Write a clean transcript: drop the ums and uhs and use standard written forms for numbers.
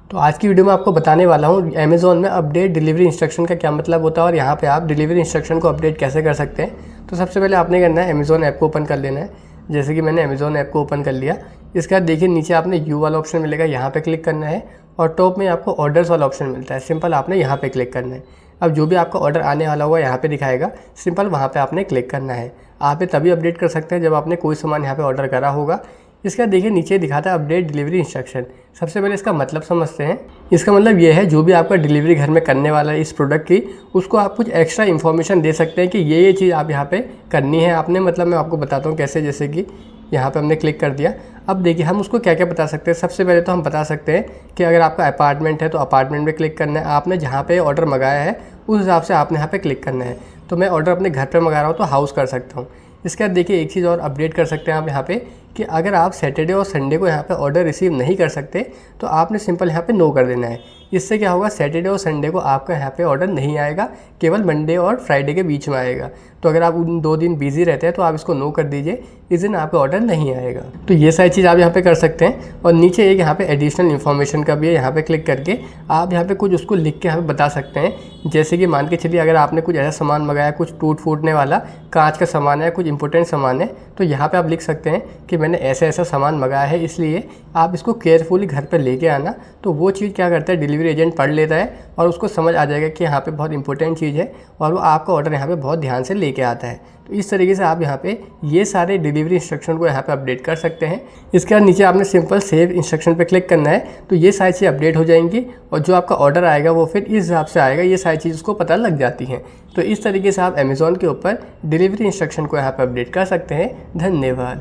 तो आज की वीडियो में आपको बताने वाला हूँ अमेज़ॉन में अपडेट डिलीवरी इंस्ट्रक्शन का क्या मतलब होता है और यहाँ पे आप डिलीवरी इंस्ट्रक्शन को अपडेट कैसे कर सकते हैं। तो सबसे पहले आपने करना है अमेज़ॉन ऐप को ओपन कर लेना है। जैसे कि मैंने अमेज़ॉन ऐप को ओपन कर लिया। इसके बाद देखिए नीचे आपने यू वाला ऑप्शन मिलेगा, यहाँ पे क्लिक करना है और टॉप में आपको ऑर्डर्स वाला ऑप्शन मिलता है। सिंपल आपने यहाँ पे क्लिक करना है। अब जो भी आपका ऑर्डर आने वाला होगा यहाँ पे दिखाएगा, सिंपल वहाँ पे आपने क्लिक करना है। आप ये तभी अपडेट कर सकते हैं जब आपने कोई सामान यहाँ पे ऑर्डर करा होगा। इसका देखिए नीचे दिखाता है अपडेट डिलीवरी इंस्ट्रक्शन। सबसे पहले इसका मतलब समझते हैं। इसका मतलब ये है जो भी आपका डिलीवरी घर में करने वाला है इस प्रोडक्ट की, उसको आप कुछ एक्स्ट्रा इन्फॉर्मेशन दे सकते हैं कि ये चीज़ आप यहाँ पे करनी है आपने। मतलब मैं आपको बताता हूँ कैसे। जैसे कि यहाँ पे हमने क्लिक कर दिया। अब देखिए हम उसको क्या क्या बता सकते हैं। सबसे पहले तो हम बता सकते हैं कि अगर आपका अपार्टमेंट है तो अपार्टमेंट में क्लिक करना है। आपने जहाँ पे ऑर्डर मंगाया है उस हिसाब से आपने यहाँ पे क्लिक करना है। तो मैं ऑर्डर अपने घर पे मंगा रहा हूँ तो हाउस कर सकता हूँ। इसके बाद देखिए एक चीज़ और अपडेट कर सकते हैं आप यहाँ पे कि अगर आप सैटरडे और संडे को यहाँ पे ऑर्डर रिसीव नहीं कर सकते तो आपने सिंपल यहाँ पे नो कर देना है। इससे क्या होगा, सैटरडे और संडे को आपका यहाँ पे ऑर्डर नहीं आएगा, केवल मंडे और फ्राइडे के बीच में आएगा। तो अगर आप उन 2 दिन बिजी रहते हैं तो आप इसको नो कर दीजिए, इस दिन आपका ऑर्डर नहीं आएगा। तो ये सारी चीज़ आप यहाँ पे कर सकते हैं। और नीचे एक यहाँ पे एडिशनल इन्फॉर्मेशन का भी है, यहाँ पे क्लिक करके आप यहाँ पे कुछ उसको लिख के यहाँ पे बता सकते हैं। जैसे कि मान के चलिए अगर आपने कुछ ऐसा सामान मंगाया, कुछ टूट फूटने वाला कांच का सामान है, कुछ इंपॉर्टेंट सामान है, तो यहाँ पे आप लिख सकते हैं कि मैंने ऐसा ऐसा सामान मंगाया है, इसलिए आप इसको केयरफुली घर पे लेके आना। तो वो चीज़ क्या करता है, डिलीवरी एजेंट पढ़ लेता है और उसको समझ आ जाएगा कि यहाँ पे बहुत इंपॉर्टेंट चीज़ है और वो आपका ऑर्डर यहाँ पे बहुत ध्यान से लेके आता है। तो इस तरीके से आप यहाँ पे ये सारे डिलीवरी इंस्ट्रक्शन को यहाँ पे अपडेट कर सकते हैं। इसके बाद नीचे आपने सिंपल सेव इंस्ट्रक्शन पे क्लिक करना है, तो ये सारी चीज़ अपडेट हो जाएंगी और जो आपका ऑर्डर आएगा वो फिर इस हिसाब से आएगा। ये सारी चीज़ उसको पता लग जाती हैं। तो इस तरीके से आप अमेज़ॉन के ऊपर डिलीवरी इंस्ट्रक्शन को यहाँ पे अपडेट कर सकते हैं। धन्यवाद।